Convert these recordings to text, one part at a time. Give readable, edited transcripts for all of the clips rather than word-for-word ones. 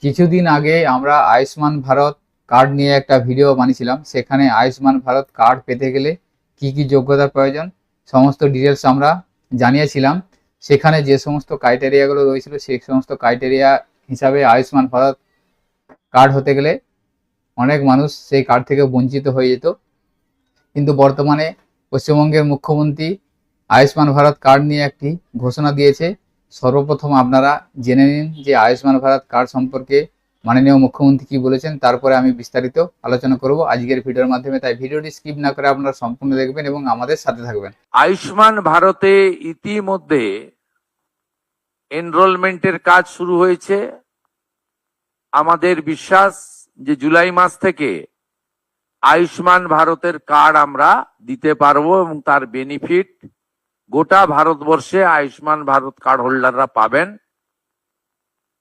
কিছুদিন আগে আমরা আয়ুষ্মান ভারত কার্ড নিয়ে একটা ভিডিও বানিয়েছিলাম। সেখানে আয়ুষ্মান ভারত কার্ড পেতে গেলে কি কি যোগ্যতার প্রয়োজন সমস্ত ডিটেলস আমরা জানিয়েছিলাম। সেখানে যে সমস্ত ক্রাইটেরিয়াগুলো রয়েছিল সেই সমস্ত ক্রাইটেরিয়া হিসাবে আয়ুষ্মান ভারত কার্ড হতে গেলে অনেক মানুষ সেই কার্ড থেকে বঞ্চিত হয়ে যেত। কিন্তু বর্তমানে পশ্চিমবঙ্গের মুখ্যমন্ত্রী আয়ুষ্মান ভারত কার্ড নিয়ে একটি ঘোষণা দিয়েছে। সর্বপ্রথম আপনারা জেনে নিন যে আয়ুষ্মান ভারত কার্ড সম্পর্কে মাননীয় মুখ্যমন্ত্রী কি বলেছেন, তারপরে আমি বিস্তারিত আলোচনা করব আজকের ভিডিওর মাধ্যমে। তাই ভিডিওটি স্কিপ না করে আপনারা সম্পূর্ণ দেখবেন এবং আমাদের সাথে থাকবেন। আয়ুষ্মান ভারতে ইতিমধ্যে এনরোলমেন্টের কাজ শুরু হয়েছে। আমাদের বিশ্বাস যে জুলাই মাস থেকে আয়ুষ্মান ভারতের কার্ড আমরা দিতে পারবো এবং তার বেনিফিট গোটা ভারতবর্ষে আয়ুষ্মান ভারত কার্ড হোল্ডাররা পাবেন।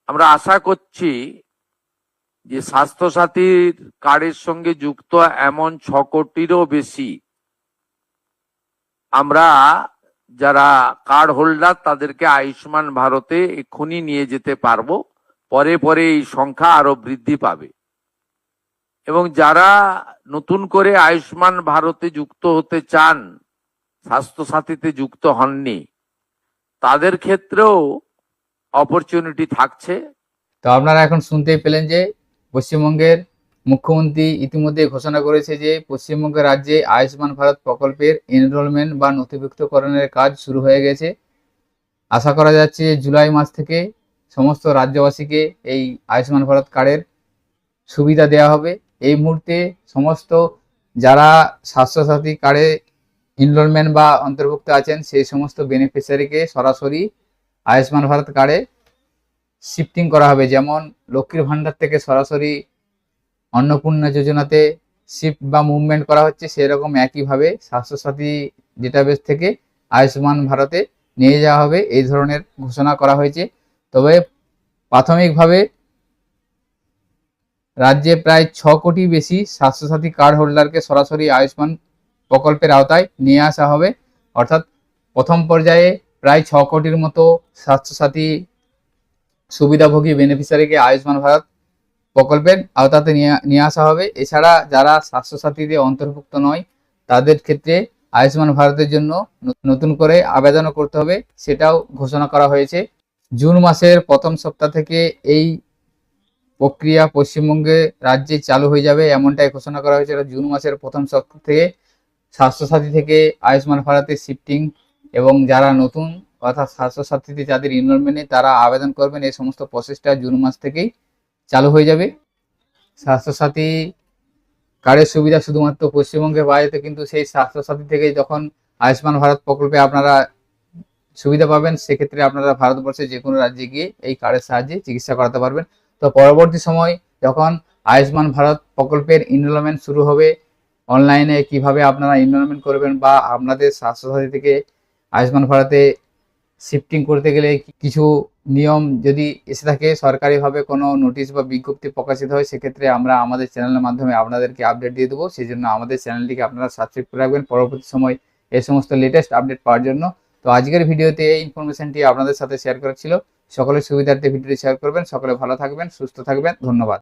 আমরা আশা করছি যে স্বাস্থ্যসাথীর কার্ডের সঙ্গে যুক্ত এমন 6 কোটিরও বেশি আমরা যারা কার্ড হোল্ডার তাদেরকে আয়ুষ্মান ভারতে এক্ষুনি নিয়ে যেতে পারবো। পরে পরে এই সংখ্যা আরো বৃদ্ধি পাবে এবং যারা নতুন করে আয়ুষ্মান ভারতে যুক্ত হতে চান, স্বাস্থ্যসাথীতে যুক্ত হননি, তাদের ক্ষেত্রেও অপরচুনিটি থাকছে। তো আপনারা এখন শুনতেই পেলেন যে পশ্চিমবঙ্গের মুখ্যমন্ত্রী ইতিমধ্যে ঘোষণা করেছে যে পশ্চিমবঙ্গ রাজ্যে আয়ুষ্মান ভারত প্রকল্পের এনরোলমেন্ট বা নথিভুক্তকরণের কাজ শুরু হয়ে গেছে। আশা করা যাচ্ছে যে জুলাই মাস থেকে সমস্ত রাজ্যবাসীকে এই আয়ুষ্মান ভারত কার্ডের সুবিধা দেওয়া হবে। এই মুহূর্তে সমস্ত যারা স্বাস্থ্যসাথী কার্ডে এনরোলমেন্ট বা অন্তর্ভুক্ত আছেন সেই সমস্ত বেনিফিশিয়ারিকে সরাসরি আয়ুষ্মান ভারত কার্ডে শিফটিং করা হবে। যেমন লক্ষ্মীর ভাণ্ডার থেকে সরাসরি অন্নপূর্ণা যোজনাতে শিফট বা মুভমেন্ট করা হচ্ছে, সেরকম একইভাবে স্বাস্থ্যসাথী ডেটাবেস থেকে আয়ুষ্মান ভারতে নিয়ে যাওয়া হবে, এই ধরনের ঘোষণা করা হয়েছে। তবে প্রাথমিকভাবে রাজ্যে প্রায় 6 কোটি বেশি স্বাস্থ্যসাথী কার্ড হোল্ডারকে সরাসরি আয়ুষ্মান প্রকল্পের আওতায় নিয়ে আসা হবে। অর্থাৎ প্রথম পর্যায়ে প্রায় 6 কোটির মতো স্বাস্থ্যসাথী সুবিধাভোগী বেনিফিশিয়ারিকে আয়ুষ্মান ভারত প্রকল্পের আওতাতে নিয়ে আসা হবে। এছাড়া যারা স্বাস্থ্যসাথীতে অন্তর্ভুক্ত নয় তাদের ক্ষেত্রে আয়ুষ্মান ভারতের জন্য নতুন করে আবেদনও করতে হবে, সেটাও ঘোষণা করা হয়েছে। জুন মাসের প্রথম সপ্তাহ থেকে এই প্রক্রিয়া পশ্চিমবঙ্গে রাজ্যে চালু হয়ে যাবে, এমনটাই ঘোষণা করা হয়েছে। জুন মাসের প্রথম সপ্তাহ থেকে স্বাস্থ্যসাথী থেকে আয়ুষ্মান ভারতে শিফটিং এবং যারা নতুন অর্থাৎ স্বাস্থ্যসাথীতে যাদের এনরোলমেন্ট নেই তারা আবেদন করবেন, এই সমস্ত প্রসেসটা জুন মাস থেকেই চালু হয়ে যাবে। স্বাস্থ্যসাথী কার্ডের সুবিধা শুধুমাত্র পশ্চিমবঙ্গে পাওয়া যেত, কিন্তু সেই স্বাস্থ্যসাথী থেকে যখন আয়ুষ্মান ভারত প্রকল্পে আপনারা সুবিধা পাবেন সেক্ষেত্রে আপনারা ভারতবর্ষের যে কোনো রাজ্যে গিয়ে এই কার্ডের সাহায্যে চিকিৎসা করাতে পারবেন। তো পরবর্তী সময় যখন আয়ুষ্মান ভারত প্রকল্পের এনরোলমেন্ট শুরু হবে, অনলাইনে কিভাবে আপনারা এনরোলমেন্ট করবেন বা আপনাদের স্বাস্থ্যসাথী থেকে আয়ুষ্মান ভারতে শিফটিং করতে গেলে কিছু নিয়ম যদি এসে থাকে, সরকারিভাবে কোনো নোটিশ বা বিজ্ঞপ্তি প্রকাশিত হয়, সেক্ষেত্রে আমরা আমাদের চ্যানেলের মাধ্যমে আপনাদেরকে আপডেট দিয়ে দেবো। সেই জন্য আমাদের চ্যানেলটিকে আপনারা সাবস্ক্রাইব করে রাখবেন পরবর্তী সময় এই সমস্ত লেটেস্ট আপডেট পাওয়ার জন্য। তো আজকের ভিডিওতে এই ইনফরমেশনটি আপনাদের সাথে শেয়ার করা ছিল। সকলের সুবিধার্থে ভিডিওটি শেয়ার করবেন। সকলে ভালো থাকবেন, সুস্থ থাকবেন। ধন্যবাদ।